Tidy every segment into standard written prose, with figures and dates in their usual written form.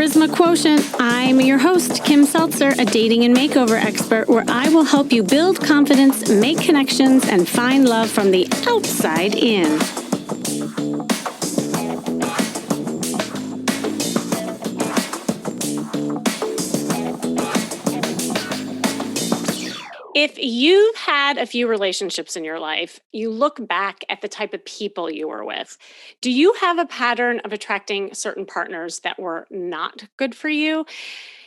Charisma Quotient. I'm your host, Kim Seltzer, a dating and makeover expert, where I will help you build confidence, make connections, and find love from the outside in. If you've had a few relationships in your life, you look back at the type of people you were with. Do you have a pattern of attracting certain partners that were not good for you?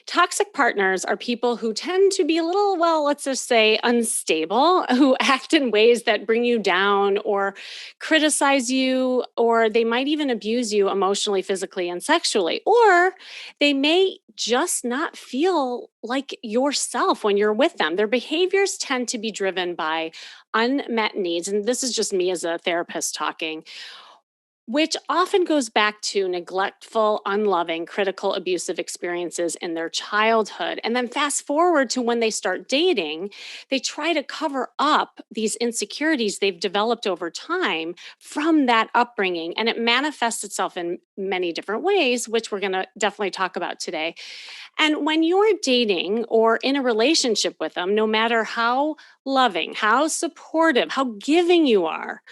Toxic partners are people who tend to be a little, well, let's just say unstable, who act in ways that bring you down or criticize you, or they might even abuse you emotionally, physically, and sexually. Or they may just not feel like yourself when you're with them. Their behaviors tend to be driven by unmet needs. And this is just me as a therapist talking, which often goes back to neglectful, unloving, critical, abusive experiences in their childhood. And then fast forward to when they start dating, they try to cover up these insecurities they've developed over time from that upbringing. And it manifests itself in many different ways, which we're going to definitely talk about today. And when you're dating or in a relationship with them, no matter how loving, how supportive, how giving you are,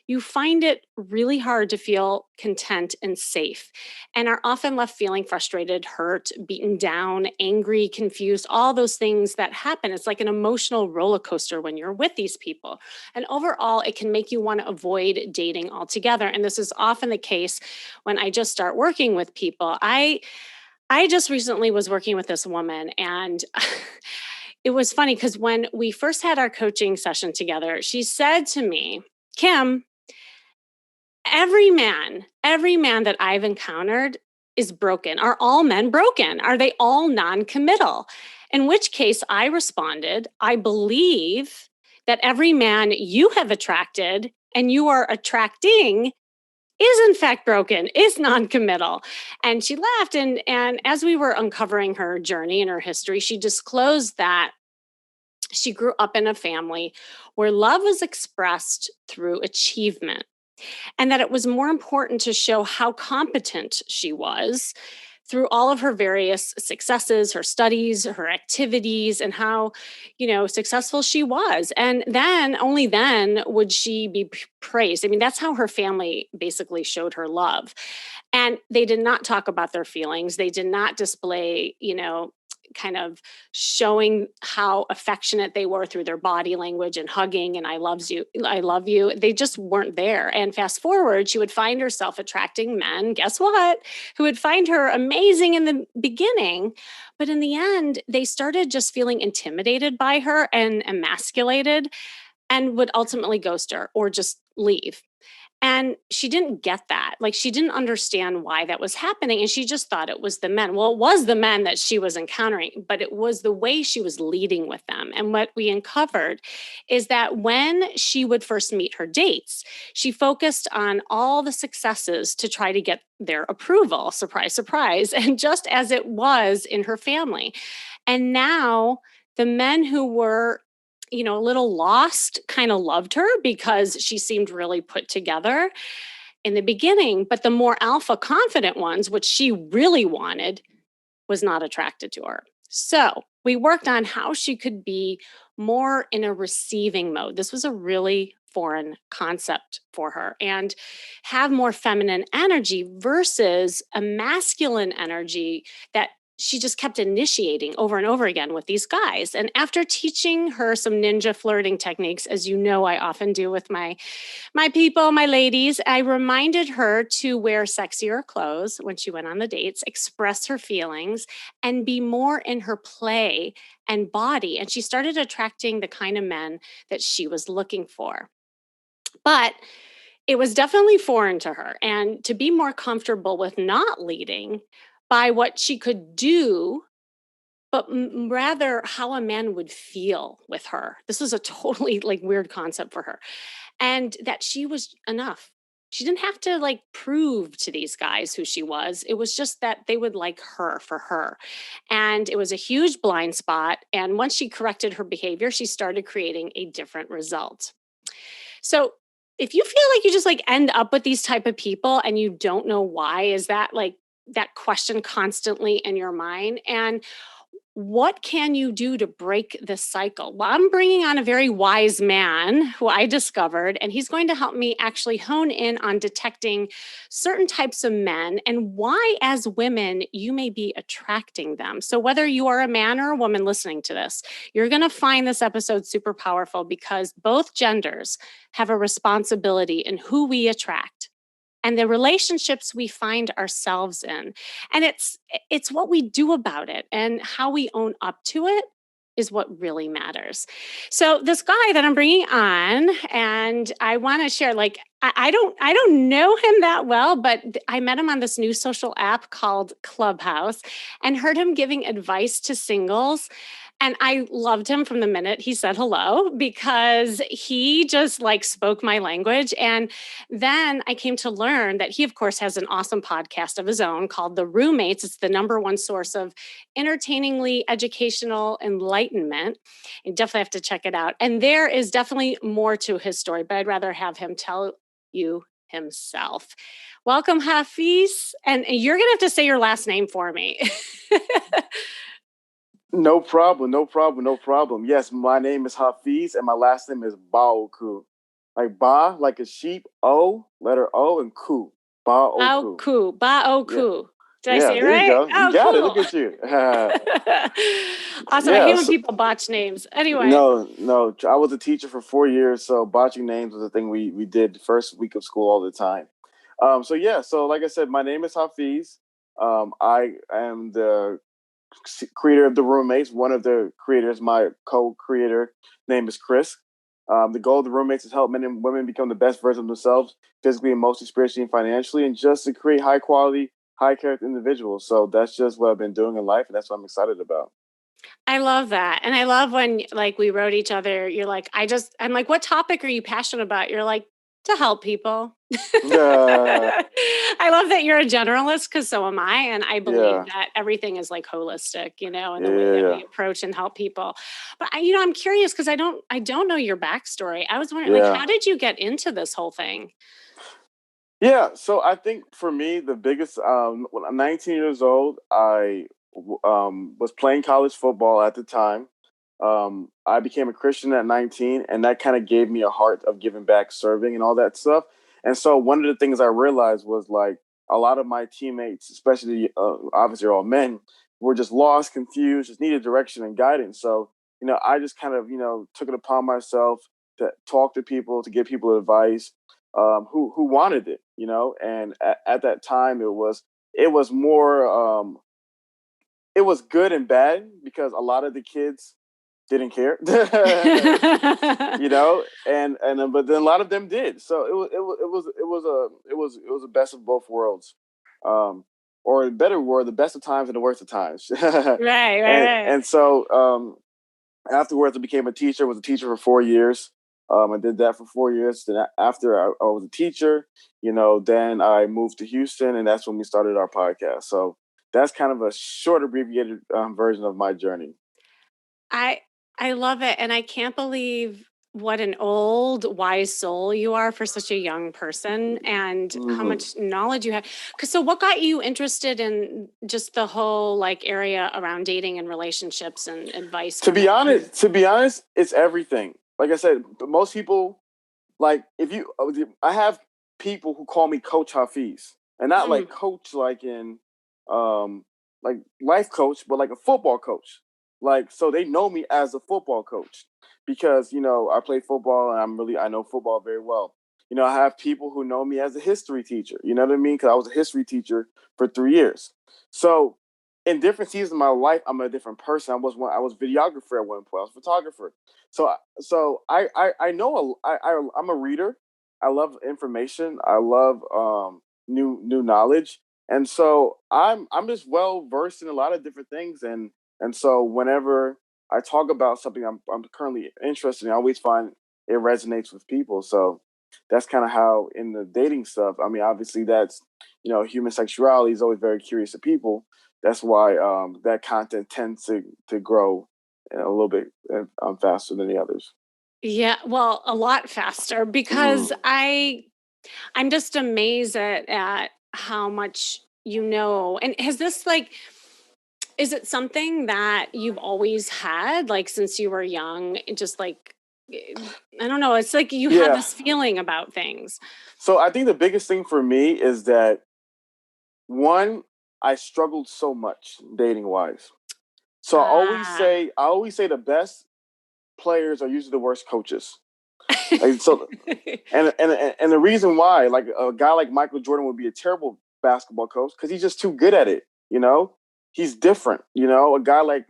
you find it really hard to feel content and safe, and are often left feeling frustrated, hurt, beaten down, angry, confused, all those things that happen. It's like an emotional roller coaster when you're with these people. And overall, it can make you want to avoid dating altogether. And this is often the case when I just start working with people. I just recently was working with this woman, and it was funny because when we first had our coaching session together, she said to me, Kim, every man that I've encountered is broken. Are all men broken? Are they all non-committal? In which case I responded, I believe that every man you have attracted and you are attracting is in fact broken, is non-committal. And she laughed. And as we were uncovering her journey and her history, she disclosed that she grew up in a family where love was expressed through achievement, and that it was more important to show how competent she was through all of her various successes, her studies, her activities, and how, successful she was. And then, only then would she be praised. I mean, that's how her family basically showed her love. And they did not talk about their feelings. They did not display, kind of showing how affectionate they were through their body language and hugging and I love you. They just weren't there. And fast forward, she would find herself attracting men, guess what, who would find her amazing in the beginning. But in the end, they started just feeling intimidated by her and emasculated, and would ultimately ghost her or just leave. And she didn't get that. Like, she didn't understand why that was happening. And she just thought it was the men. Well, it was the men that she was encountering, but it was the way she was leading with them. And what we uncovered is that when she would first meet her dates, she focused on all the successes to try to get their approval. Surprise, surprise. And just as it was in her family. And now the men who were a little lost, kind of loved her because she seemed really put together in the beginning. But the more alpha confident ones, which she really wanted, was not attracted to her. So we worked on how she could be more in a receiving mode. This was a really foreign concept for her, and have more feminine energy versus a masculine energy that she just kept initiating over and over again with these guys. And after teaching her some ninja flirting techniques, as you know, I often do with my people, my ladies, I reminded her to wear sexier clothes when she went on the dates, express her feelings, and be more in her play and body. And she started attracting the kind of men that she was looking for. But it was definitely foreign to her. And to be more comfortable with not leading by what she could do, but rather how a man would feel with her. This was a totally weird concept for her. And that she was enough. She didn't have to prove to these guys who she was. It was just that they would like her for her. And it was a huge blind spot. And once she corrected her behavior, she started creating a different result. So if you feel like you just end up with these type of people and you don't know why, is that that question constantly in your mind. And what can you do to break this cycle? Well, I'm bringing on a very wise man who I discovered, and he's going to help me actually hone in on detecting certain types of men and why, as women, you may be attracting them. So, whether you are a man or a woman listening to this, you're going to find this episode super powerful because both genders have a responsibility in who we attract and the relationships we find ourselves in. And it's what we do about it and how we own up to it is what really matters. So this guy that I'm bringing on, and I want to share, like, I don't know him that well, but I met him on this new social app called Clubhouse and heard him giving advice to singles. And I loved him from the minute he said hello because he just like spoke my language. And then I came to learn that he, of course, has an awesome podcast of his own called The Roommates. It's the number one source of entertainingly educational enlightenment. You definitely have to check it out. And there is definitely more to his story, but I'd rather have him tell you himself. Welcome, Hafeez. And you're going to have to say your last name for me. No problem, no problem, no problem. Yes, my name is Hafeez and my last name is Bakou. Like ba, like a sheep, O, letter O, and ku. Baoku. Bakou. Yeah. Bakou. Did I Yeah, say it there you right? go. You Oh, got it. Look cool. at you. Awesome. I hate Yeah. when people botch names. Anyway. No. I was a teacher for 4 years, so botching names was a thing we did the first week of school all the time. So like I said, my name is Hafeez. I am the creator of The Roommates. One of the creators, my co-creator, name is Chris. The goal of The Roommates is to help men and women become the best version of themselves, physically, emotionally, spiritually, and financially, and just to create high quality, high character individuals. So that's just what I've been doing in life, and that's what I'm excited about. I love that. And I love when like we wrote each other, you're like, I'm like, what topic are you passionate about? You're like, to help people. Uh, I love that you're a generalist because so am I. And I believe yeah, that everything is like holistic, in yeah, the way yeah, that yeah. we approach and help people. But I'm curious because I don't know your backstory. I was wondering, like, Yeah. how did you get into this whole thing? Yeah, so I think for me, the biggest, when I'm 19 years old, was playing college football at the time. I became a Christian at 19, and that kind of gave me a heart of giving back, serving, and all that stuff. And so one of the things I realized was like a lot of my teammates, especially obviously all men, were just lost, confused, just needed direction and guidance. So, I just kind of, took it upon myself to talk to people, to give people advice who wanted it, and at that time it was more it was good and bad because a lot of the kids didn't care, but then a lot of them did. So it was a best of both worlds, or a better word, the best of times and the worst of times, Right, right, and right. and so afterwards, I became a teacher. Was a teacher for 4 years. I did that for 4 years. Then after I was a teacher, then I moved to Houston, and that's when we started our podcast. So that's kind of a short, abbreviated version of my journey. I I love it, and I can't believe what an old wise soul you are for such a young person and how Hmm. much knowledge you have. Cuz so what got you interested in just the whole like area around dating and relationships and advice To for be men? honest, to be honest, it's everything. Like I said, most people like if you, I have people who call me Coach Hafiz, and not Mm, like coach like in like life coach, but like a football coach. Like so they know me as a football coach because I play football and I know football very well. I have people who know me as a history teacher. You know what I mean? Because I was a history teacher for 3 years. So in different seasons of my life, I'm a different person. I was videographer at one point. I was a photographer. So I know I'm a reader. I love information. I love new knowledge, and so I'm just well versed in a lot of different things. And so whenever I talk about something I'm currently interested in, I always find it resonates with people. So that's kind of how in the dating stuff. I mean, obviously that's human sexuality is always very curious to people. That's why that content tends to grow a little bit faster than the others. yeah, well, a lot faster because Mm. I'm just amazed at how much and has this like, is it something that you've always had, like since you were young? Just like, I don't know. It's like you have Yeah. this feeling about things. So I think the biggest thing for me is that one, I struggled so much dating wise. So Ah. I always say the best players are usually the worst coaches. Like, so, and the reason why, like a guy like Michael Jordan would be a terrible basketball coach because he's just too good at it. He's different. A guy like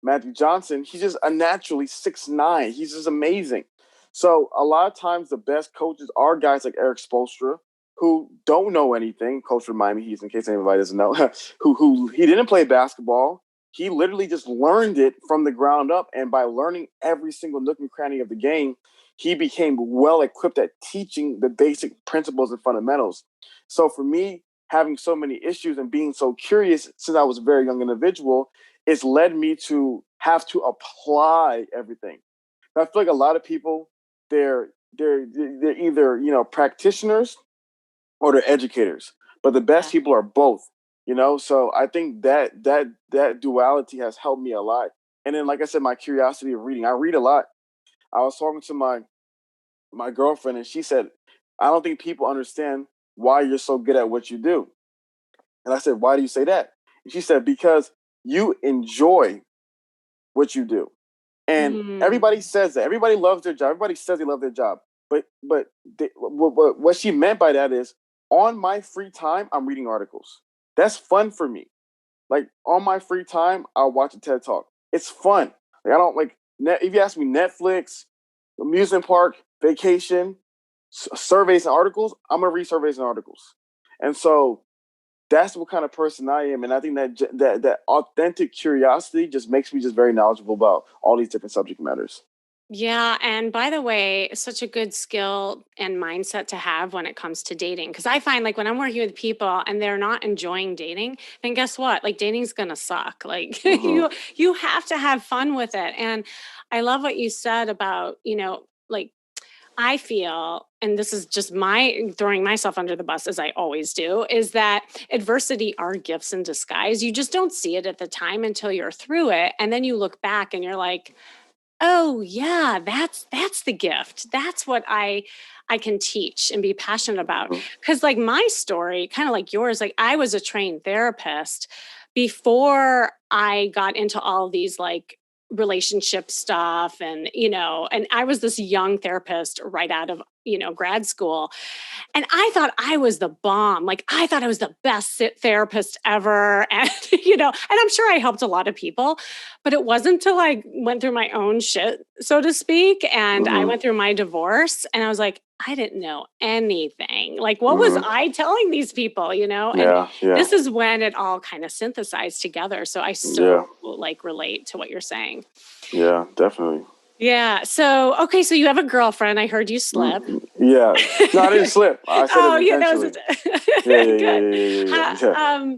Matthew Johnson, he's just a naturally 6'9". He's just amazing. So a lot of times the best coaches are guys like Eric Spoelstra, who don't know anything. Coach for Miami Heat, in case anybody doesn't know, who he didn't play basketball. He literally just learned it from the ground up, and by learning every single nook and cranny of the game, he became well equipped at teaching the basic principles and fundamentals. So for me, having so many issues and being so curious since I was a very young individual, it's led me to have to apply everything. I feel like a lot of people, they're either practitioners or they're educators, but the best Yeah. people are both. So I think that duality has helped me a lot. And then, like I said, my curiosity of reading. I read a lot. I was talking to my girlfriend, and she said, "I don't think people understand why you're so good at what you do." And I said, "Why do you say that?" And she said, "Because you enjoy what you do." And Mm. everybody says that. Everybody loves their job. Everybody says they love their job. What she meant by that is, on my free time, I'm reading articles. That's fun for me. Like, on my free time, I'll watch a TED Talk. It's fun. Like, I don't like if you ask me Netflix, amusement park, vacation, surveys and articles, I'm gonna read surveys and articles. And so that's what kind of person I am, and I think that authentic curiosity just makes me just very knowledgeable about all these different subject matters. Yeah. And by the way, it's such a good skill and mindset to have when it comes to dating. Because I find like when I'm working with people and they're not enjoying dating, then guess what? Like dating's gonna suck. Like Mm-hmm. you have to have fun with it. And I love what you said about, like I feel, and this is just my throwing myself under the bus as I always do, is that adversity are gifts in disguise. You just don't see it at the time until you're through it. And then you look back and you're like, oh yeah, that's the gift. That's what I can teach and be passionate about. Mm-hmm. Cuz like my story, kind of like yours, like I was a trained therapist before I got into all these like relationship stuff and I was this young therapist right out of grad school, and I thought I was the bomb. Like I thought I was the best therapist ever. And, and I'm sure I helped a lot of people, but it wasn't until I went through my own shit, so to speak. And I Mm-hmm. went through my divorce and I was like, I didn't know anything. Like, what was Mm-hmm. I telling these people? And Yeah, yeah, this is when it all kind of synthesized together. So I yeah, so like relate to what you're saying. yeah, definitely. Yeah. So, okay. So you have a girlfriend. I heard you slip. Yeah. No, I didn't slip. I said it Oh, yeah, that was intentionally. Yeah, yeah, yeah, good. yeah, yeah, yeah, yeah.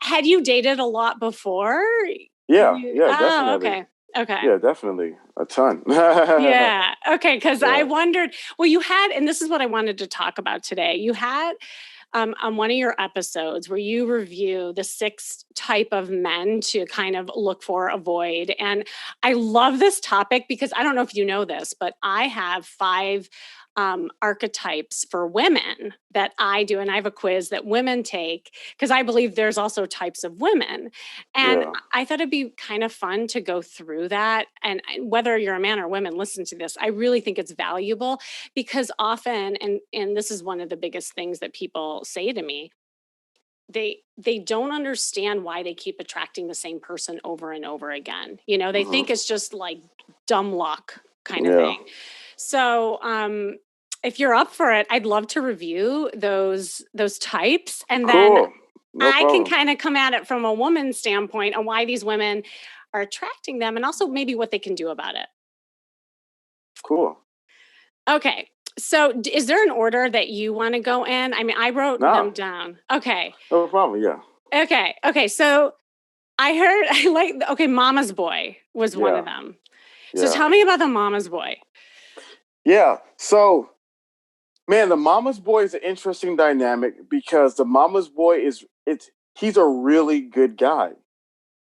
Had you dated a lot before? Yeah, yeah, Oh, definitely. okay. Okay. Yeah, definitely. A ton. Yeah. Okay. Because I Yeah, wondered, well, you had, and this is what I wanted to talk about today. You had on one of your episodes where you review the 6 type of men to kind of look for, avoid. And I love this topic because I don't know if you know this, but I have 5 archetypes for women that I do. And I have a quiz that women take because I believe there's also types of women. And yeah. I thought it'd be kind of fun to go through that. And whether you're a man or woman, listen to this. I really think it's valuable because often, and this is one of the biggest things that people say to me, they don't understand why they keep attracting the same person over and over again. They Hmm. think it's just like dumb luck kind of Yeah. thing. So if you're up for it, I'd love to review those types, and then Cool. No I can problem. kind of come at it from a woman's standpoint on why these women are attracting them, and also maybe what they can do about it. Cool. Okay. So, is there an order that you want to go in? I mean, I wrote them No, down. Okay. no problem. Yeah. Okay. Okay. So, I heard I like okay, Mama's Boy was one of Yeah. them. So Yeah. tell me about the Mama's Boy. Yeah. So Man, the mama's boy is an interesting dynamic because the mama's boy he's a really good guy.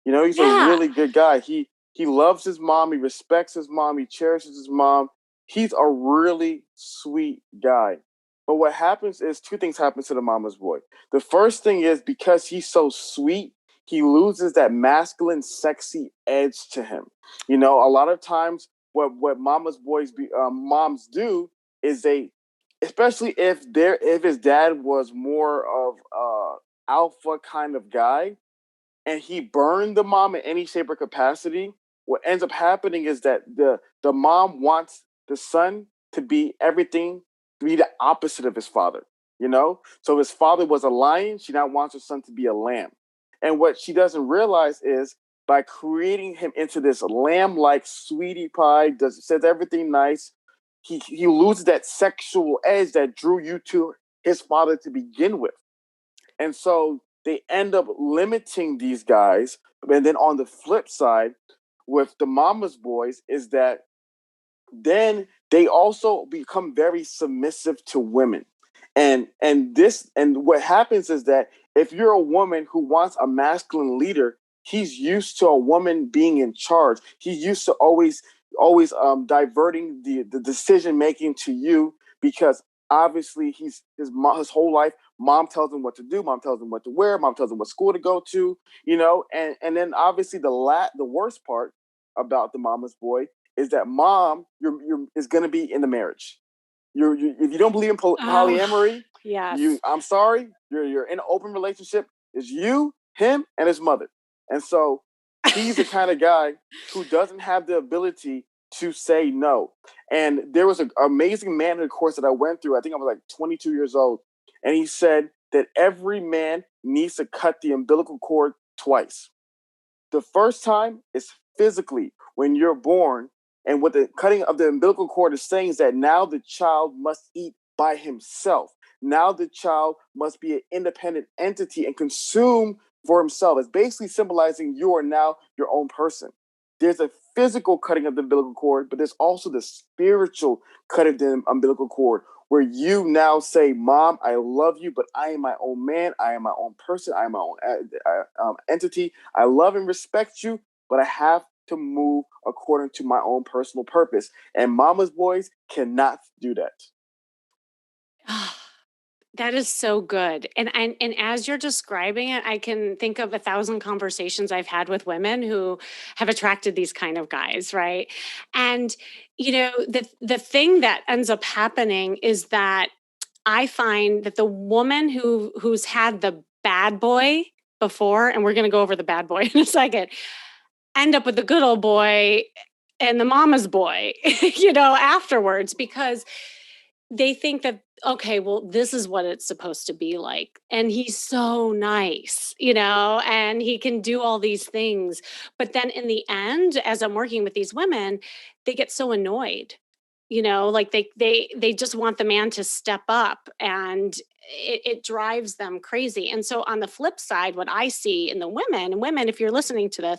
You know, he's a Yeah. really good guy. He loves his mom, he respects his mom, he cherishes his mom. He's a really sweet guy. But what happens is two things happen to the mama's boy. The first thing is because he's so sweet, he loses that masculine, sexy edge to him. You know, a lot of times what moms do is they, especially if his dad was more of alpha kind of guy, and he burned the mom in any shape or capacity, what ends up happening is that the mom wants the son to be everything, to be the opposite of his father. You know, so his father was a lion. She now wants her son to be a lamb, and what she doesn't realize is by creating him into this lamb-like sweetie pie, says everything nice, he loses that sexual edge that drew you to his father to begin with. And so they end up limiting these guys. And then on the flip side, with the mama's boys, is that then they also become very submissive to women. And what happens is that if you're a woman who wants a masculine leader, he's used to a woman being in charge. He's used to always diverting the decision making to you because obviously his whole life mom tells him what to do, mom tells him what to wear, mom tells him what school to go to, you know. And then obviously the worst part about the mama's boy is that mom is going to be in the marriage. If you don't believe in Oh, polyamory, yes. I'm sorry, you're in an open relationship. It's you, him, and his mother, and so he's the kind of guy who doesn't have the ability to say no. And there was an amazing manhood course that I went through. I think I was like 22 years old, and he said that every man needs to cut the umbilical cord twice. The first time is physically when you're born, and what the cutting of the umbilical cord is saying is that now the child must eat by himself. Now the child must be an independent entity and consume for himself. It's basically symbolizing you are now your own person. There's a physical cutting of the umbilical cord, but there's also the spiritual cutting of the umbilical cord where you now say, Mom, I love you, but I am my own man. I am my own person. I am my own entity. I love and respect you, but I have to move according to my own personal purpose. And mama's boys cannot do that. That is so good. And as you're describing it, I can think of 1,000 conversations I've had with women who have attracted these kind of guys, right? And the thing that ends up happening is that I find that the woman who's had the bad boy before, and we're going to go over the bad boy in a second, end up with the good old boy and the mama's boy, afterwards, because they think that, okay, well, this is what it's supposed to be like. And he's so nice, and he can do all these things. But then in the end, as I'm working with these women, they get so annoyed, like they just want the man to step up, and it drives them crazy. And so on the flip side, what I see in the women, if you're listening to this,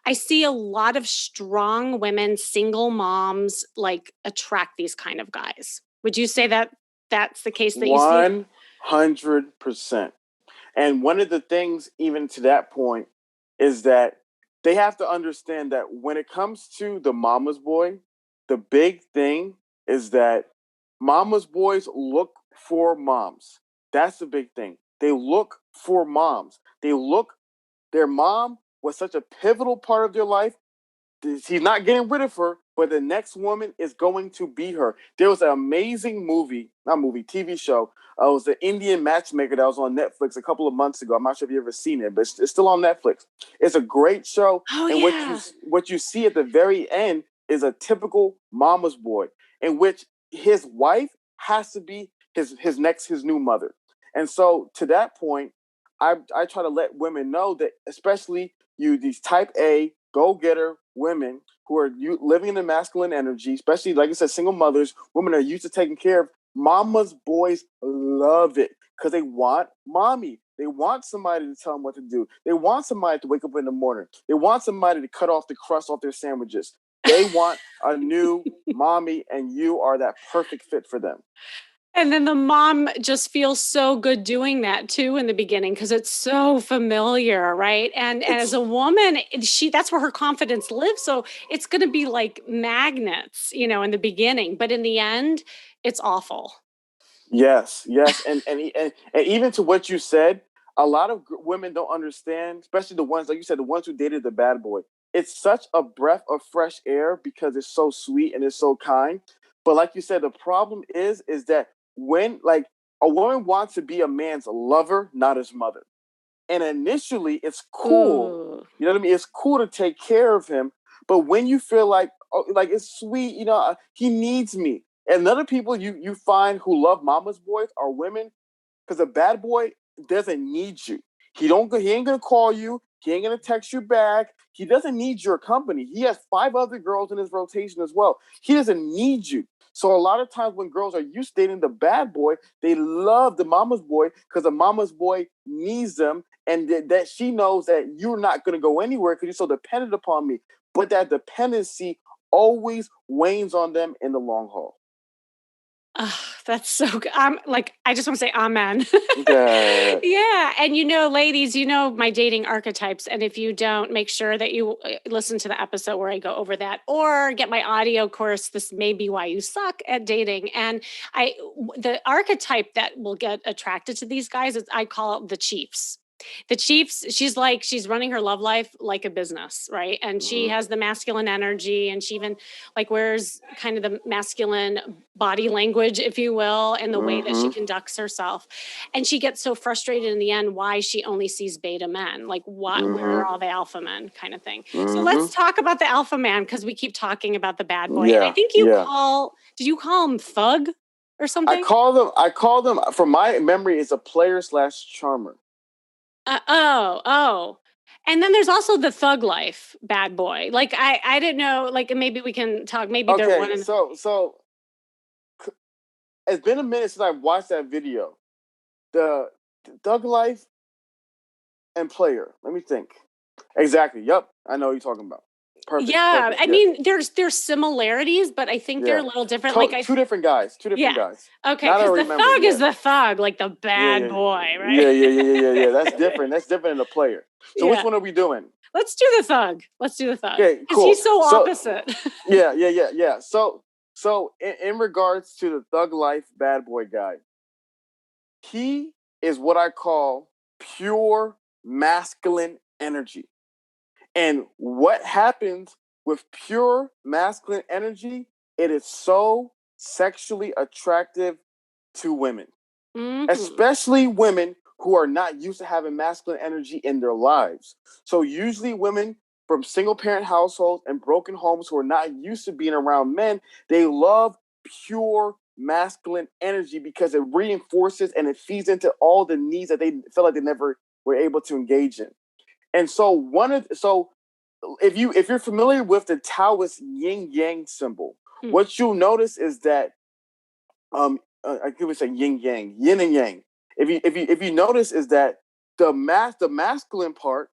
I see a lot of strong women, single moms, like attract these kind of guys. Would you say that that's the case that you see? 100%. And one of the things, even to that point, is that they have to understand that when it comes to the mama's boy, the big thing is that mama's boys look for moms. That's the big thing. They look for moms. Their mom was such a pivotal part of their life. He's not getting rid of her, but the next woman is going to be her. There was an amazing TV show. It was the Indian Matchmaker that was on Netflix a couple of months ago. I'm not sure if you've ever seen it, but it's still on Netflix. It's a great show, Oh and yeah. what you see at the very end is a typical mama's boy, in which his wife has to be his new mother. And so to that point, I try to let women know that, especially these type A go getter women who are living in the masculine energy, especially like I said, single mothers, women are used to taking care of. Mama's boys love it because they want mommy. They want somebody to tell them what to do. They want somebody to wake up in the morning. They want somebody to cut off the crust off their sandwiches. They want a new mommy, and you are that perfect fit for them. And then the mom just feels so good doing that too in the beginning because it's so familiar, right? And as It's a woman, that's where her confidence lives. So it's going to be like magnets, in the beginning, but in the end, it's awful. Yes, yes, and even to what you said, a lot of women don't understand, especially the ones like you said, the ones who dated the bad boy. It's such a breath of fresh air because it's so sweet and it's so kind. But like you said, the problem is that when like a woman wants to be a man's lover, not his mother. And initially, it's cool. Ooh. You know what I mean? It's cool to take care of him. But when you feel like, oh, like it's sweet, he needs me. And other people you find who love mama's boys are women because a bad boy doesn't need you. He ain't gonna call you. He ain't gonna text you back. He doesn't need your company. He has 5 other girls in his rotation as well. He doesn't need you. So a lot of times when girls are used to dating the bad boy, they love the mama's boy because the mama's boy needs them, and that she knows that you're not gonna go anywhere because you're so dependent upon me. But that dependency always wanes on them in the long haul. Oh, that's so good. I just want to say amen. Okay. Yeah. And ladies, my dating archetypes. And if you don't, make sure that you listen to the episode where I go over that or get my audio course. This may be why you suck at dating. And the archetype that will get attracted to these guys is I call it the Chiefs. The Chiefs, she's running her love life like a business, right? And she Mm-hmm. has the masculine energy and she even like wears kind of the masculine body language, if you will, and the way that she Mm-hmm. conducts herself. And she gets so frustrated in the end why she only sees beta men, like where are Mm-hmm. all the alpha men kind of thing. So Mm-hmm. let's talk about the alpha man because we keep talking about the bad boy. And I Yeah, think yeah. did you call him thug or something? I call them from my memory is a player slash charmer. Oh. And then there's also the thug life bad boy. Like I didn't know. Like maybe we can talk. Maybe they're one Okay, and so it's been a minute since I watched that video. The Thug Life and Player. Let me think. Exactly. Yep. I know what you're talking about. Perfect. yeah. Perfect. I Yeah. mean, there's similarities, but I think they're Yeah. a little different. Like Two different guys. Two different yeah. guys. Okay, Now that I because the remember. thug is Yeah. the thug, like the Yeah. bad Yeah. boy, right? Yeah. That's different. That's different than a player. So which Yeah. one are we doing? Let's do the thug. Let's do the thug Okay. because Cool. he's so So opposite. yeah. So in regards to the Thug Life bad boy guy, he is what I call pure masculine energy. And what happens with pure masculine energy, it is so sexually attractive to women, hmm especially women who are not used to having masculine energy in their lives. So, usually, women from single parent households and broken homes who are not used to being around men, they love pure masculine energy because it reinforces and it feeds into all the needs that they feel like they never were able to engage in. And so if you're familiar with the Taoist yin yang symbol, what you'll notice is that I could say yin and yang. If you notice is that the masculine part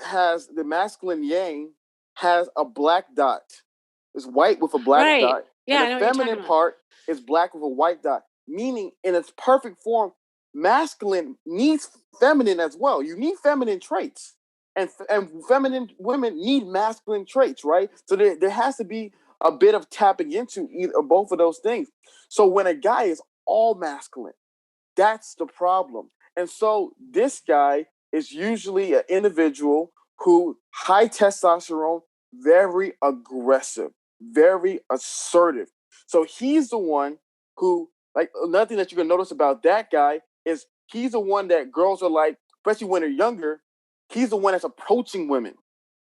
has the masculine yang has a black dot. It's white with a black Right. dot, Yeah, and I the know what you're talking feminine about. part is black with a white dot. Meaning, in its perfect form, masculine needs feminine as well. You need feminine traits, and feminine women need masculine traits, right? So there has to be a bit of tapping into either or both of those things. So when a guy is all masculine, that's the problem. And so this guy is usually an individual who high testosterone, very aggressive, very assertive. So he's the one who, like, another thing that you can notice about that guy is he's the one that girls are like, especially when they're younger, he's the one that's approaching women.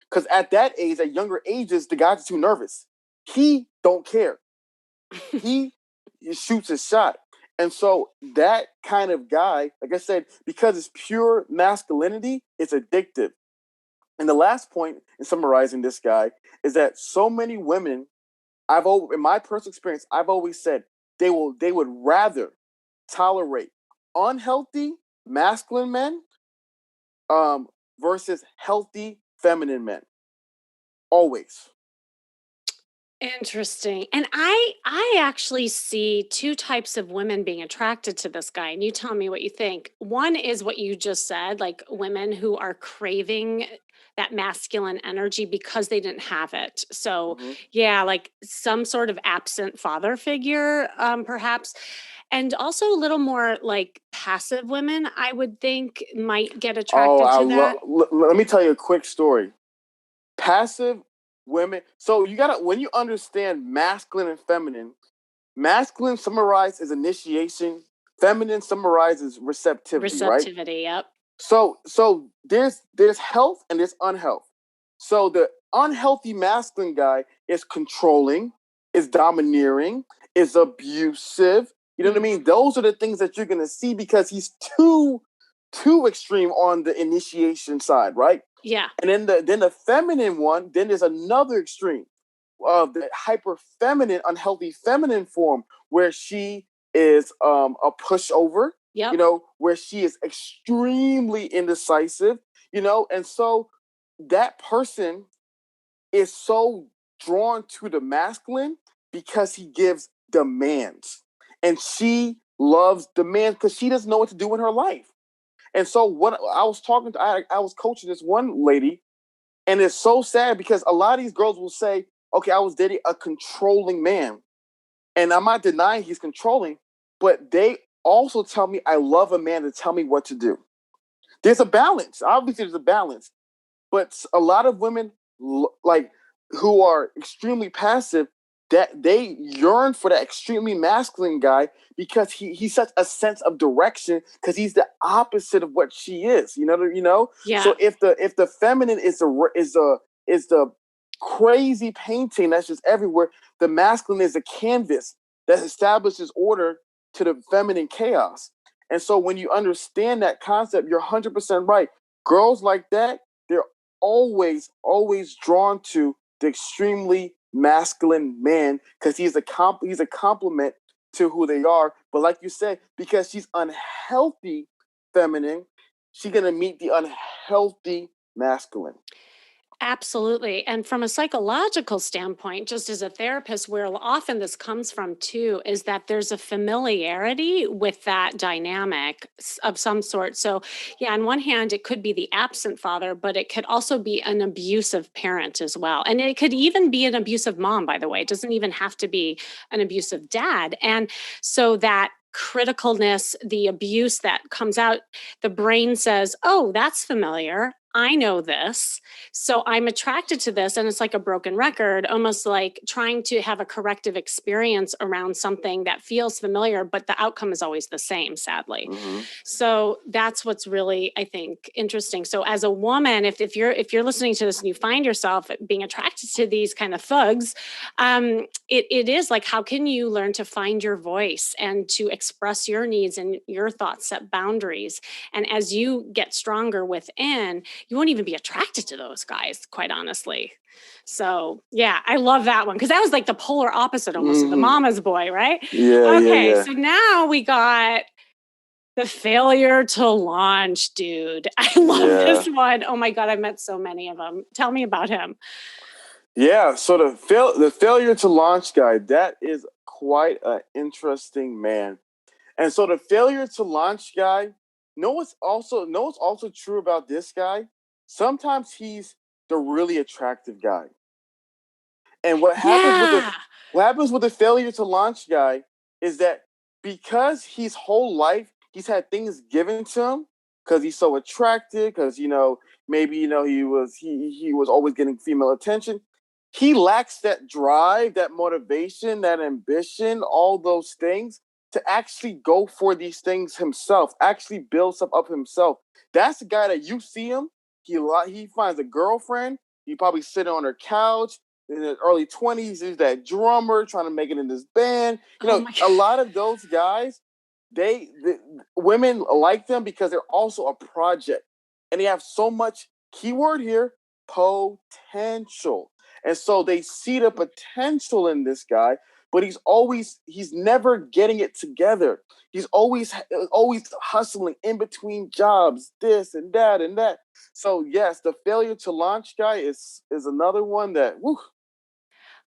Because at that age, at younger ages, the guys are too nervous. He don't care. He shoots his shot. And so that kind of guy, like I said, because it's pure masculinity, it's addictive. And the last point in summarizing this guy is that so many women, in my personal experience, I've always said they would rather tolerate unhealthy masculine men um, versus healthy feminine men. Always. Interesting. And I actually see two types of women being attracted to this guy. And you tell me what you think. One is what you just said, like women who are craving that masculine energy because they didn't have it. So, Hmm. yeah, like some sort of absent father figure, perhaps. And also a little more like passive women, I would think might get Oh, attracted to that. let me tell you a quick story. Passive women. So you gotta when you understand masculine and feminine. Masculine summarized as initiation. Feminine summarizes receptivity. Right. Receptivity. Yep. So there's health and there's unhealth. So the unhealthy masculine guy is controlling, is domineering, is abusive. You know what I Mhm. mean? Those are the things that you're gonna see because he's too extreme on the initiation side, right? Yeah. And then the feminine one, then there's another extreme of the hyper feminine, unhealthy feminine form where she is a pushover, Yep. where she is extremely indecisive, and so that person is so drawn to the masculine because he gives demands. And she loves demands because she doesn't know what to do in her life. And so what I was talking to, I was coaching this one lady, and it's so sad because a lot of these girls will say, okay, I was dating a controlling man. And I'm not denying he's controlling, but they also tell me I love a man to tell me what to do. There's a balance. Obviously, there's a balance. But a lot of women, like who are extremely passive, that they yearn for that extremely masculine guy because he's such a sense of direction because he's the opposite of what she is. Yeah. So if the feminine is the crazy painting that's just everywhere, the masculine is a canvas that establishes order to the feminine chaos. And so when you understand that concept, you're 100% right. Girls like that, they're always drawn to the extremely masculine man because he's a compliment to who they are. But like you said, because she's unhealthy feminine, she's gonna meet the unhealthy masculine. Absolutely. And from a psychological standpoint, just as a therapist, where often this comes from too, is that there's a familiarity with that dynamic of some sort. So, yeah, on one hand, it could be the absent father, but it could also be an abusive parent as well. And it could even be an abusive mom, by the way. It doesn't even have to be an abusive dad. And so that criticalness, the abuse that comes out, the brain says, oh, that's familiar. I know this, so I'm attracted to this. And it's like a broken record, almost like trying to have a corrective experience around something that feels familiar, but the outcome is always the same, sadly. Mm-hmm. So that's what's really, I think, interesting. So as a woman, if you're listening to this and you find yourself being attracted to these kind of thugs, it is like, how can you learn to find your voice and to express your needs and your thoughts, set boundaries? And as you get stronger within, you won't even be attracted to those guys, quite honestly. So, yeah, I love that one because that was like the polar opposite almost of the Mm-hmm. mama's boy, right? Yeah, yeah, Okay, yeah, so now we got the failure to launch, dude. I love this yeah, one. Oh my God, I've met so many of them. Tell me about him. yeah. So the failure to launch guy, that is quite an interesting man. And so the failure to launch guy, know what's also true about this guy? Sometimes he's the really attractive guy. And Yeah. what happens with the failure to launch guy is that because his whole life he's had things given to him because he's so attractive, because maybe he was always getting female attention. He lacks that drive, that motivation, that ambition, all those things to actually go for these things himself, actually build stuff up himself. That's the guy that you see him. He finds a girlfriend. He probably sitting on her couch in his early 20s. He's that drummer trying to make it in this band. Oh my A God. lot of those guys, the women like them because they're also a project and they have so much, keyword here, potential. And so they see the potential in this guy, but he's never getting it together. He's always hustling in between jobs, this and that and that. So yes, the failure to launch guy is another one that whew.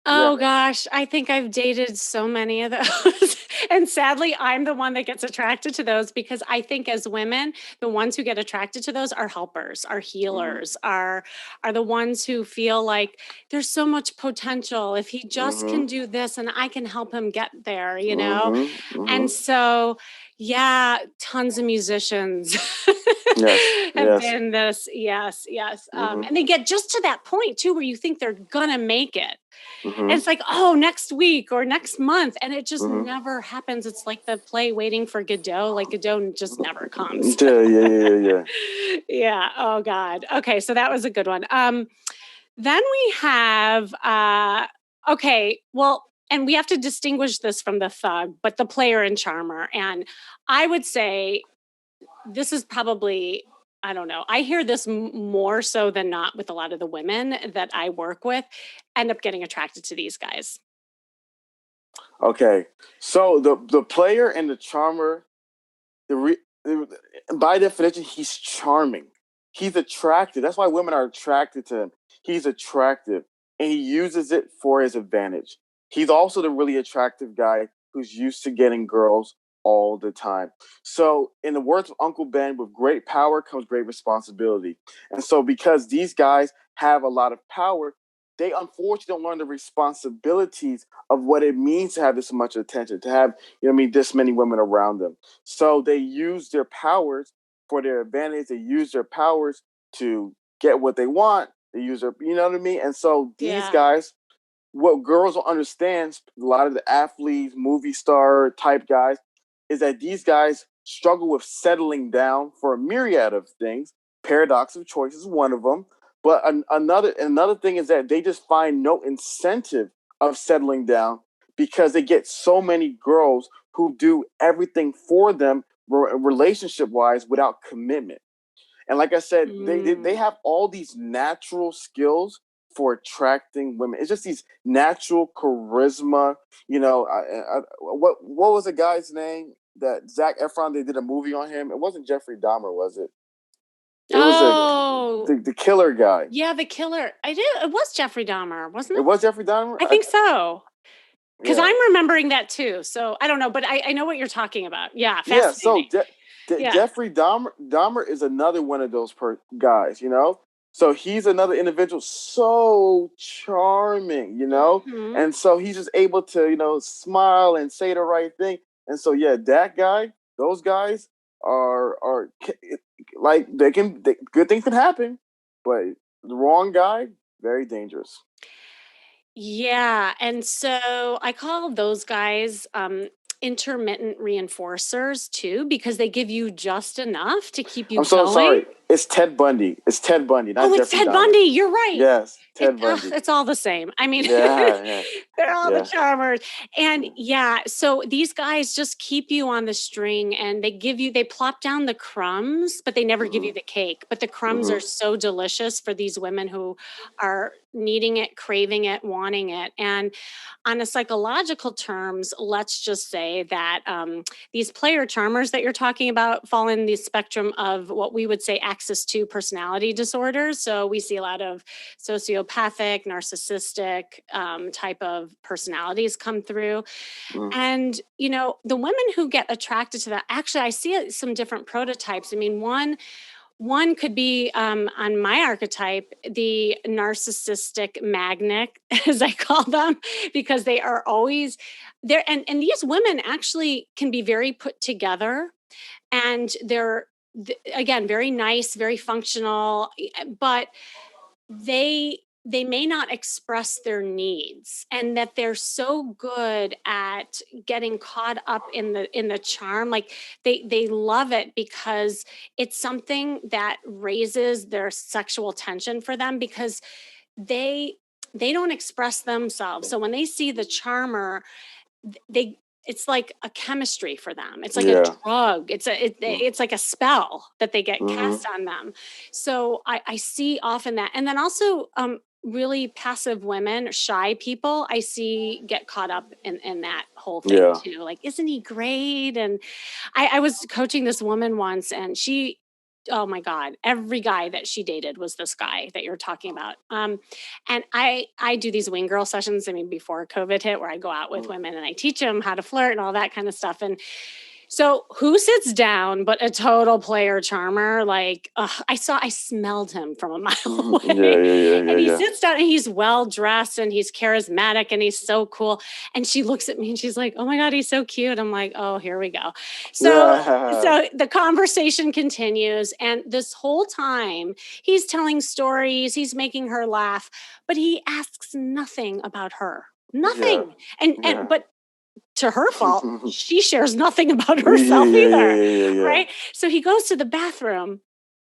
Oh gosh, I think I've dated so many of those. And sadly, I'm the one that gets attracted to those because I think as women, the ones who get attracted to those are helpers, are Mhm. healers, are the ones who feel like there's so much potential. If he just can Mhm. do this and I can help him get there, you know? Mhm. And Mhm. so, yeah, tons of musicians Yes. have Yes. been this. Yes, yes. Mhm. And they get just to that point too, where you think they're gonna make it. And Mhm. it's like, oh, next week or next month. And it just Mhm. never happens. It's like the play waiting for Godot. Like Godot just never comes. Yeah. Yeah. Yeah. Yeah. Yeah. Oh God. Okay. So that was a good one. Then we have okay, well, and we have to distinguish this from the thug, but the player and charmer. And I would say this is probably, I don't know, I hear this more so than not with a lot of the women that I work with end up getting attracted to these guys. Okay. So the player and the charmer, the re, by definition, he's charming. He's attractive. That's why women are attracted to him. He's attractive, and he uses it for his advantage. He's also the really attractive guy who's used to getting girls all the time. So, in the words of Uncle Ben, with great power comes great responsibility. And so, because these guys have a lot of power, they unfortunately don't learn the responsibilities of what it means to have this much attention, to have, this many women around them. So they use their powers for their advantage. They use their powers to get what they want. They use their, you know what I mean? And so these Yeah. guys, what girls don't understand, a lot of the athletes, movie star type guys, is that these guys struggle with settling down for a myriad of things. Paradox of choice is one of them. But another thing is that they just find no incentive of settling down because they get so many girls who do everything for them relationship wise without commitment. And like I said, they Mm. have all these natural skills for attracting women. It's just these natural charisma. What was the guy's name that Zach Efron? They did a movie on him. It wasn't Jeffrey Dahmer, was it? It was Oh, the killer guy. yeah, the killer. I did. It was Jeffrey Dahmer, wasn't It it? was Jeffrey Dahmer. I think so. Because Yeah, I'm remembering that too. So I don't know, but I know what you're talking about. Yeah, yeah. So fascinating. Yeah. Jeffrey Dahmer is another one of those guys. So he's another individual, so charming. Hmm. And so he's just able to smile and say the right thing. And so yeah, that guy, those guys are like good things can happen, but the wrong guy, very dangerous. Yeah. And so I call those guys intermittent reinforcers too, because they give you just enough to keep you I'm so going. sorry. It's Ted Bundy. It's Ted Bundy, not Oh, it's Jeffrey Ted Dahmer. Bundy. You're right. Yes, Ted Bundy. It's all the same. I mean, Yeah, yeah, they're all the yeah. charmers. And yeah, so these guys just keep you on the string and they plop down the crumbs, but they never give Mm-hmm. you the cake. But the crumbs are Mm-hmm. so delicious for these women who are needing it, craving it, wanting it. And on a psychological terms, let's just say that these player charmers that you're talking about fall in the spectrum of what we would say axis 2 personality disorders. So we see a lot of sociopathic, narcissistic type of personalities come through. Mm-hmm. And, the women who get attracted to that, actually, I see some different prototypes. I mean, one could be on my archetype, the narcissistic magnet, as I call them, because they are always there. And these women actually can be very put together and they're, again, very nice, very functional, but they may not express their needs, and that they're so good at getting caught up in the charm. Like they love it because it's something that raises their sexual tension for them, because they they don't express themselves. So when they see the charmer, they it's like a chemistry for them. It's like a Yeah. drug. It's like a spell that they get Mm-hmm. cast on them. So I see often that. And then also really passive women, shy people, I see get caught up in that whole thing Yeah. too. Like, isn't he great? And I was coaching this woman once, and she oh my God, every guy that she dated was this guy that you're talking about. And I do these wing girl sessions. I mean, before COVID hit, where I go out with women and I teach them how to flirt and all that kind of stuff. And so who sits down but a total player charmer? Like, I smelled him from a mile Yeah, away. yeah, yeah, yeah, And he yeah. sits down and he's well dressed and he's charismatic and he's so cool. And she looks at me and she's like, oh my God, he's so cute. I'm like, oh, here we go. So Yeah. so the conversation continues. And this whole time he's telling stories, he's making her laugh, but he asks nothing about her. Yeah. Nothing. And Yeah. but to her fault, she shares nothing about Yeah, yeah, herself yeah, either, yeah, yeah, yeah. right? So he goes to the bathroom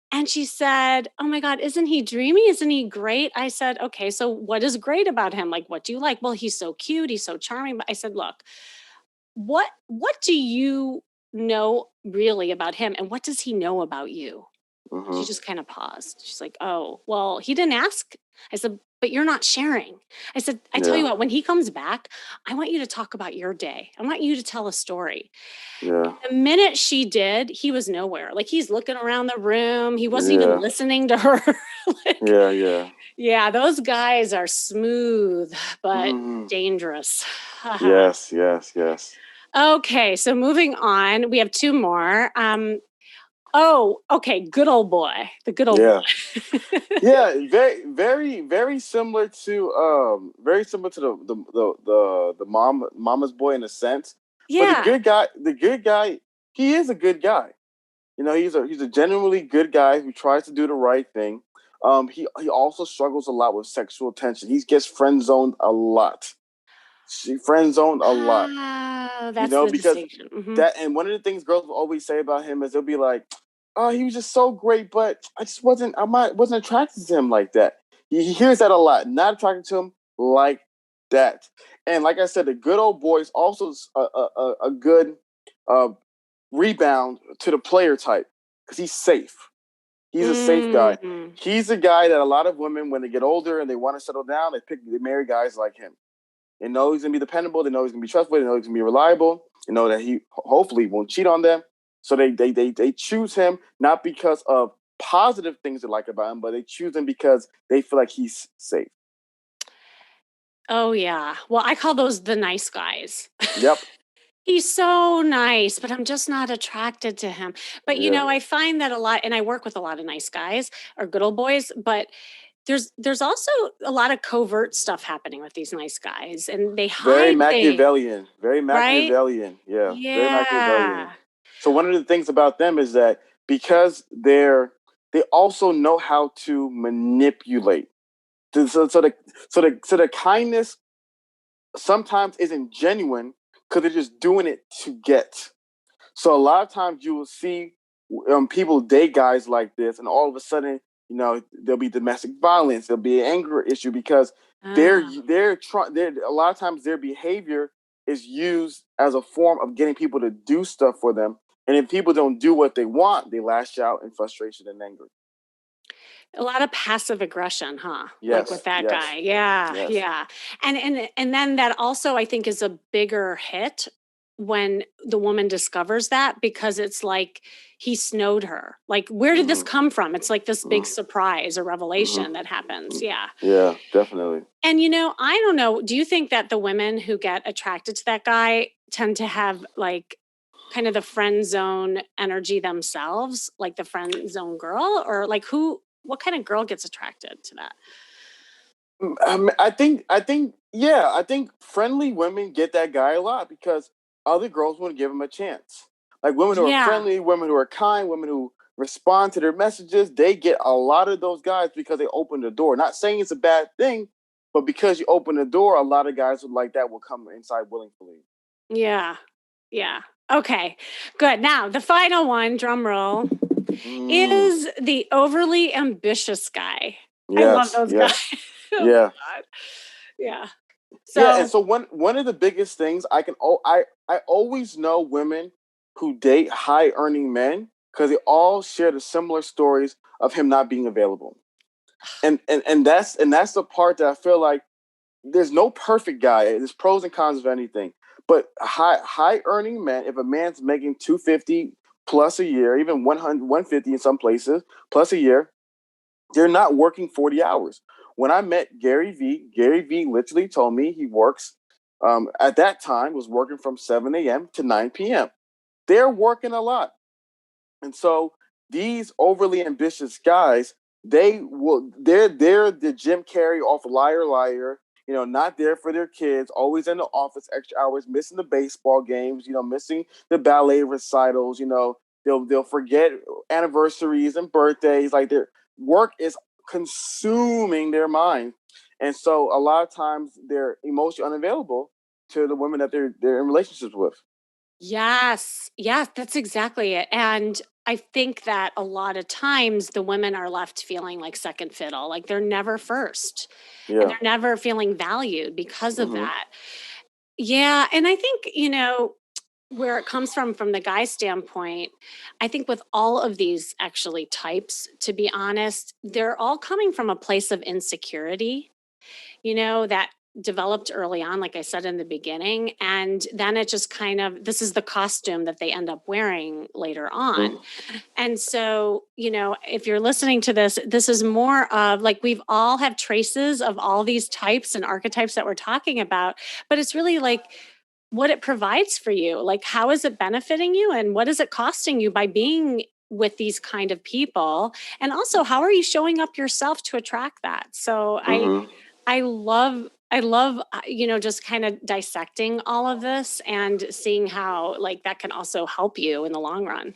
and she said, oh my God, isn't he dreamy? Isn't he great? I said, okay, so what is great about him? Like, what do you like? Well, he's so cute. He's so charming. But I said, look, what do you know really about him? And what does he know about you? She Mm-hmm. just kind of paused. She's like, oh, well, he didn't ask. I said, but you're not sharing. I said, I tell you Yeah. what, when he comes back, I want you to talk about your day. I want you to tell a story. Yeah. The minute she did, he was nowhere. Like he's looking around the room. He wasn't even Yeah. listening to her. Like, Yeah. Yeah. yeah, those guys are smooth, but Mm-hmm. dangerous. Yes. Yes. Yes. Okay, so moving on, we have two more. Oh, okay, good old boy, the good old Yeah. boy. Yeah. Very, very, very similar to the mama's boy in a sense. But Yeah. the good guy, he is a good guy. You know, he's a genuinely good guy who tries to do the right thing. He also struggles a lot with sexual tension. He gets friend zoned a lot. She friend zoned a lot. Oh, You that's know, the because distinction. Mhm. that and one of the things girls will always say about him is they'll be like, "Oh, he was just so great, but wasn't attracted to him like that." He hears that a lot. Not attracted to him like that. And like I said, the good old boy is also a good uh, rebound to the player type because he's safe. He's a safe guy. Mm. He's a guy that a lot of women, when they get older and they want to settle down, they marry guys like him. They know he's gonna be dependable. They know he's gonna be trustworthy. They know he's gonna be reliable. They know that he hopefully won't cheat on them. So they choose him not because of positive things they like about him, but they choose him because they feel like he's safe. Oh, yeah. Well, I call those the nice guys. Yep. He's so nice, but I'm just not attracted to him. But, Yeah. I find that a lot and I work with a lot of nice guys or good old boys, but there's also a lot of covert stuff happening with these nice guys, and they Very hide things, Machiavellian. Very right? Machiavellian. Yeah. Very Machiavellian. Yeah. So one of the things about them is that because they also know how to manipulate. So the kindness sometimes isn't genuine because they're just doing it to get. So a lot of times you will see people date guys like this, and all of a sudden, there'll be domestic violence, there'll be an anger issue because Oh. they're trying. A lot of times their behavior is used as a form of getting people to do stuff for them, and if people don't do what they want, they lash out in frustration and anger. A lot of passive aggression, huh? Like with Yes, that yes, guy. Yeah, yes. yeah. And then that also I think is a bigger hit when the woman discovers that because it's like he snowed her. Like where did this Mm-hmm, come from? It's like this big mm-hmm, surprise or revelation that mm-hmm. happens. Yeah. Yeah, definitely. And I don't know, do you think that the women who get attracted to that guy tend to have like kind of the friend zone energy themselves, like the friend zone girl, or like what kind of girl gets attracted to that? I think friendly women get that guy a lot because other girls want to give him a chance. Like women who are Yeah. friendly, women who are kind, women who respond to their messages, they get a lot of those guys because they open the door. Not saying it's a bad thing, but because you open the door, a lot of guys like that will come inside willingly. Yeah. Yeah. Okay. Good. Now, the final one, drum roll, Mm, is the overly ambitious guy. I love yes, those guys. yes, Oh my yeah. god. Yeah. Yeah, and So, so one of the biggest things I always know women who date high earning men because they all share the similar stories of him not being available. And that's the part that I feel like there's no perfect guy. There's pros and cons of anything. But high earning men, if a man's making 250 plus a year, even 100, 150 in some places, plus a year, they're not working 40 hours. When I met Gary V literally told me he works, at that time, was working from 7 a.m. to 9 p.m. They're working a lot. And so these overly ambitious guys, they're the Jim Carrey off Liar Liar, not there for their kids, always in the office extra hours, missing the baseball games, missing the ballet recitals, they'll forget anniversaries and birthdays, like their work is consuming their mind. And so a lot of times they're emotionally unavailable to the women that they're in relationships with. Yes. Yes, that's exactly it. And I think that a lot of times the women are left feeling like second fiddle, like they're never first and Yeah. they're never feeling valued because of Hmm. that. Yeah. And I think, where it comes from the guy standpoint, I think with all of these actually types, to be honest, they're all coming from a place of insecurity, that developed early on, like I said in the beginning. And then it just kind of, this is the costume that they end up wearing later on. And so, if you're listening to this, this is more of like we've all have traces of all these types and archetypes that we're talking about, but it's really like what it provides for you. Like, how is it benefiting you and what is it costing you by being with these kind of people? And also, how are you showing up yourself to attract that? So Hmm. I love, just kind of dissecting all of this and seeing how like that can also help you in the long run.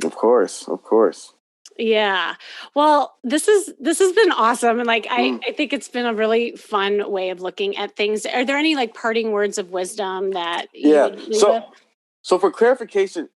Of course, of course. Yeah. Well, this has been awesome. And like Mm. I think it's been a really fun way of looking at things. Are there any like parting words of wisdom that you Yeah. would leave with? So for clarification,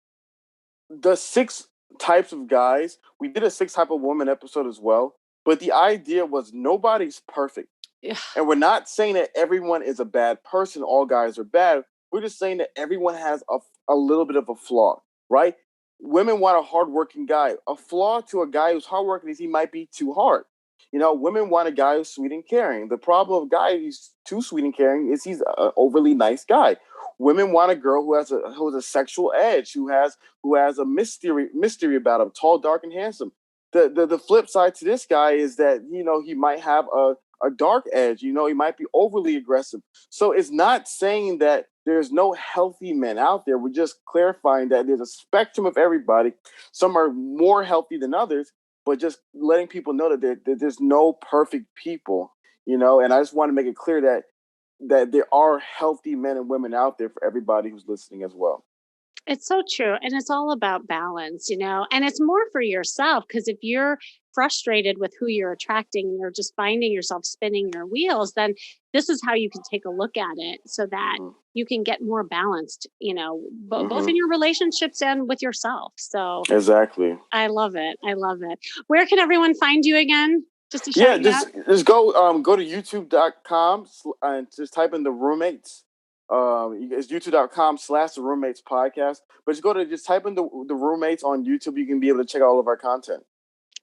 the six types of guys, we did a six type of woman episode as well, but the idea was nobody's perfect. Yeah. And we're not saying that everyone is a bad person, all guys are bad. We're just saying that everyone has a little bit of a flaw, right? Women want a hardworking guy. A flaw to a guy who's hardworking is he might be too hard. Women want a guy who's sweet and caring. The problem of a guy who's too sweet and caring is he's an overly nice guy. Women want a girl who has a sexual edge, who has a mystery about him, tall, dark, and handsome. The flip side to this guy is that he might have a dark edge. He might be overly aggressive. So it's not saying that there's no healthy men out there. We're just clarifying that there's a spectrum of everybody. Some are more healthy than others, but just letting people know that there's no perfect people. And I just want to make it clear that there are healthy men and women out there for everybody who's listening as well. It's so true. And it's all about balance, and it's more for yourself. Because if you're frustrated with who you're attracting and you're just finding yourself spinning your wheels, then this is how you can take a look at it so that Mm-hmm. you can get more balanced, both in Mm-hmm. your relationships and with yourself. So Exactly. I love it. I love it. Where can everyone find you again? Just to shout Yeah, you out. just go to youtube.com and just type in the roommates. It's youtube.com/the roommates podcast. But just type in the roommates on YouTube. You can be able to check out all of our content.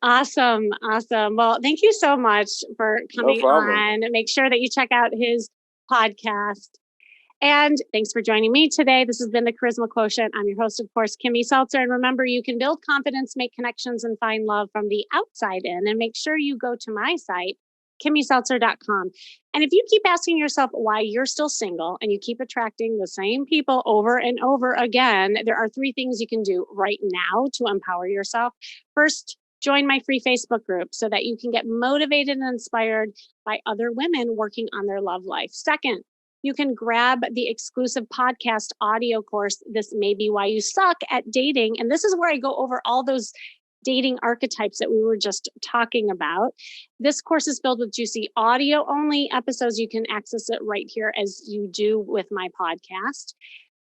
Awesome. Awesome. Well, thank you so much for No coming problem. on. Make sure that you check out his podcast. And thanks for joining me today. This has been the Charisma Quotient. I'm your host, of course, Kimmy Seltzer. And remember, you can build confidence, make connections, and find love from the outside in. And make sure you go to my site, kimmyseltzer.com. And if you keep asking yourself why you're still single and you keep attracting the same people over and over again, there are 3 things you can do right now to empower yourself. First, join my free Facebook group so that you can get motivated and inspired by other women working on their love life. Second, you can grab the exclusive podcast audio course, This May Be Why You Suck at Dating. And this is where I go over all those dating archetypes that we were just talking about. This course is filled with juicy audio only episodes. You can access it right here as you do with my podcast.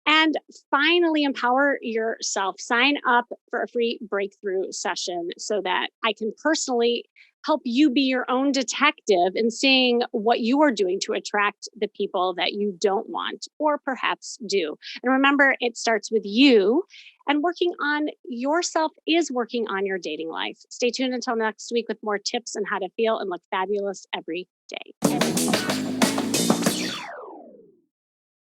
And finally, empower yourself. Sign up for a free breakthrough session so that I can personally help you be your own detective in seeing what you are doing to attract the people that you don't want or perhaps do. And remember, it starts with you, and working on yourself is working on your dating life. Stay tuned until next week with more tips on how to feel and look fabulous every day.